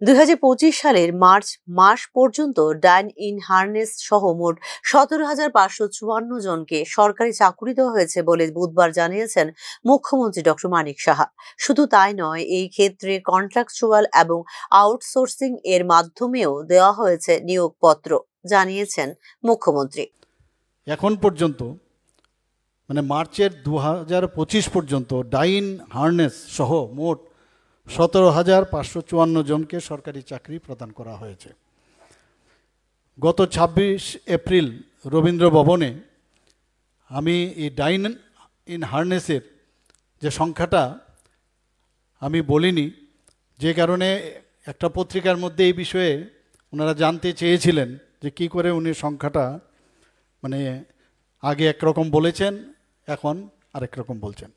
2025 সালের মার্চ মাস পর্যন্ত ডাইন in harness সহ মোট 17,554 জনকে সরকারি চাকুরি দেওয়া হয়েছে বলে বুধবার জানিয়েছেন মুখ্যমন্ত্রী ডক্টর মানিক সাহা। শুধু তাই নয়, এই ক্ষেত্রে কন্ট্রাকচুয়াল এবং আউটসোর্সিং এর মাধ্যমেও দেওয়া হয়েছে নিয়োগপত্র, জানিয়েছেন মুখ্যমন্ত্রী। এখন পর্যন্ত মার্চের 2025 পর্যন্ত ডাইন হারনেস সহ মোট 17,554 জনকে সরকারি চাকরি প্রদান করা হয়েছে। গত 26 এপ্রিল রবীন্দ্র ভবনে আমি এই ডাইন ইন হারনেসের যে সংখ্যাটা আমি বলিনি, যে কারণে একটা পত্রিকার মধ্যে এই বিষয়ে ওনারা জানতে চেয়েছিলেন যে কি করে উনি সংখ্যাটা আগে একরকম বলেছেন, এখন আরেক রকম বলছেন।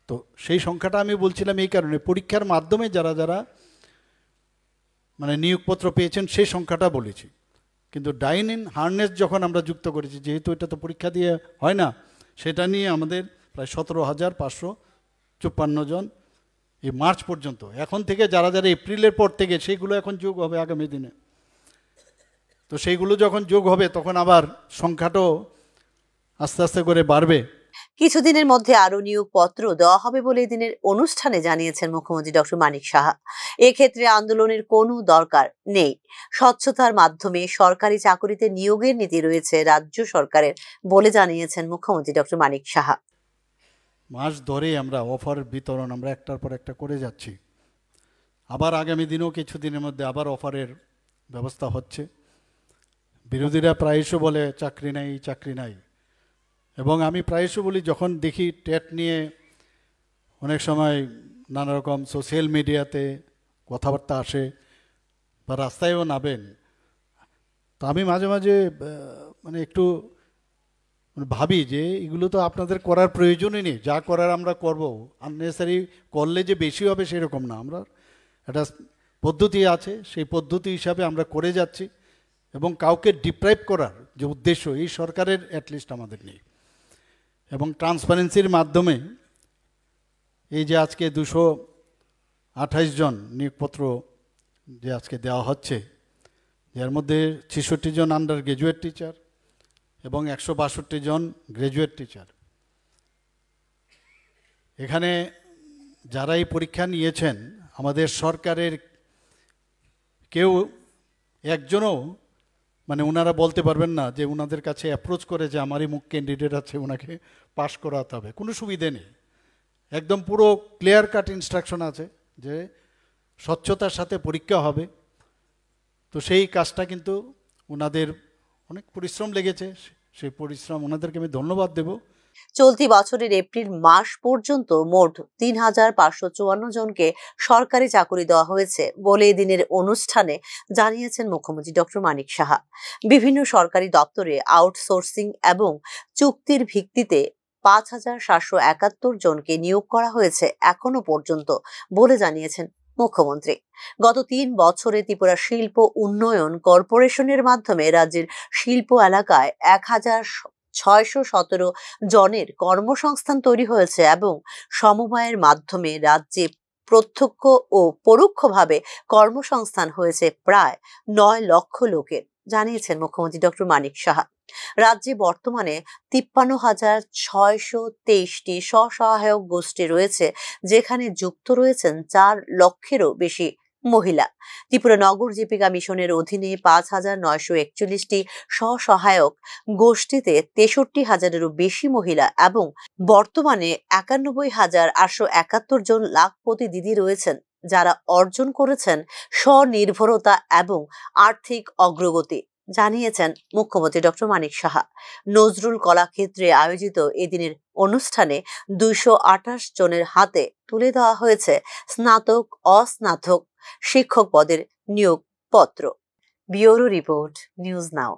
তো সেই সংখ্যাটা আমি বলছিলাম এই কারণে, পরীক্ষার মাধ্যমে যারা যারা নিয়োগপত্র পেয়েছেন সেই সংখ্যাটা বলেছি। কিন্তু ডাইন ইন হারনেস যখন আমরা যুক্ত করেছি, যেহেতু এটা তো পরীক্ষা দিয়ে হয় না, সেটা নিয়ে আমাদের প্রায় 17,554 জন এই মার্চ পর্যন্ত। এখন থেকে যারা যারা এপ্রিলের পর থেকে সেইগুলো এখন যোগ হবে আগামী দিনে। তো সেইগুলো যখন যোগ হবে তখন আবার সংখ্যাটাও আস্তে আস্তে করে বাড়বে। কিছুদিনের মধ্যে আরো নিয়োগপত্র দেওয়া হবে বলে এদিনের অনুষ্ঠানে জানিয়েছেন মুখ্যমন্ত্রী ডক্টর মানিক সাহা। এক্ষেত্রে আন্দোলনের কোনো দরকার নেই। স্বচ্ছতার মাধ্যমে সরকারি চাকরিতে নিয়োগের নীতি রয়েছে রাজ্য সরকারের বলে জানিয়েছেন মুখ্যমন্ত্রী ডক্টর মানিক সাহা। মাস ধরে আমরা অফার বিতরণ আমরা একটার পর একটা করে যাচ্ছি। আবার আগামী দিনেও কিছুদিনের মধ্যে আবার অফারের ব্যবস্থা হচ্ছে। বিরোধীরা প্রায়শই বলে চাকরি নাই, চাকরি নাই। এবং আমি প্রায়শই বলি, যখন দেখি টেট নিয়ে অনেক সময় নানা রকম সোশ্যাল মিডিয়াতে কথাবার্তা আসে বা রাস্তায়ও নামেন, তো আমি মাঝে মাঝে একটু ভাবি যে এগুলো তো আপনাদের করার প্রয়োজনই নেই, যা করার আমরা করব। আননেসারি করলে যে বেশি হবে সেরকম না, আমরা একটা পদ্ধতি আছে, সেই পদ্ধতি হিসাবে আমরা করে যাচ্ছি। এবং কাউকে ডিপ্রাইভ করার যে উদ্দেশ্য এই সরকারের অ্যাটলিস্ট আমাদের নেই। এবং ট্রান্সপারেন্সির মাধ্যমে এই যে আজকে 228 জন নিয়োগপত্র যে আজকে দেওয়া হচ্ছে, যার মধ্যে 66 জন আন্ডার গ্র্যাজুয়েট টিচার এবং 162 জন গ্র্যাজুয়েট টিচার। এখানে যারা এই পরীক্ষা নিয়েছেন আমাদের সরকারের কেউ একজনও ওনারা বলতে পারবেন না যে ওনাদের কাছে অ্যাপ্রোচ করে যে আমারই মুখ ক্যান্ডিডেট আছে, ওনাকে পাস করাতে হবে, কোনো সুবিধে নেই। একদম পুরো ক্লিয়ার কাট ইনস্ট্রাকশন আছে যে স্বচ্ছতার সাথে পরীক্ষা হবে। তো সেই কাজটা কিন্তু ওনাদের অনেক পরিশ্রম লেগেছে, সেই পরিশ্রম ওনাদেরকে আমি ধন্যবাদ দেব। চলতি বছরের এপ্রিল মাস পর্যন্ত মোট 3,554 জনকে সরকারি চাকরি দেওয়া হয়েছে বলে এদিনের অনুষ্ঠানে জানিয়েছেন মুখ্যমন্ত্রী ডক্টর মানিক সাহা। বিভিন্ন সরকারি দপ্তরে আউটসোর্সিং এবং চুক্তির ভিত্তিতে 5,771 জনকে নিয়োগ করা হয়েছে এখনো পর্যন্ত বলে জানিয়েছেন মুখ্যমন্ত্রী। গত 3 বছরে ত্রিপুরা শিল্প উন্নয়ন কর্পোরেশনের মাধ্যমে রাজ্যের শিল্প এলাকায় 1,617 জনের কর্মসংস্থান তৈরি হয়েছে এবং সমবায়ের মাধ্যমে রাজ্যে প্রত্যক্ষ ও পরোক্ষভাবে কর্মসংস্থান হয়েছে প্রায় 9 লক্ষ লোকের, জানিয়েছেন মুখ্যমন্ত্রী ডক্টর মানিক সাহা। রাজ্যে বর্তমানে 53,623টি স্বসহায়ক গোষ্ঠী রয়েছে, যেখানে যুক্ত রয়েছেন 4 লক্ষেরও বেশি মহিলা। ত্রিপুরা নগর জীবিকা মিশনের অধীনে 5,941টি স্বসহায়ক গোষ্ঠীতে 63,000-এরও বেশি মহিলা এবং বর্তমানে 91,871 জন লাখপতি দিদি রয়েছেন, যারা অর্জন করেছেন স্বনির্ভরতা এবং আর্থিক অগ্রগতি, জানিয়েছেন মুখ্যমন্ত্রী ডক্টর মানিক সাহা। নজরুল কলাক্ষেত্রে আয়োজিত এদিনের অনুষ্ঠানে 228 জনের হাতে তুলে দেওয়া হয়েছে স্নাতক অস্নাতক শিক্ষক পদের নিয়োগপত্র। ব্যুরো রিপোর্ট, নিউজ নাও।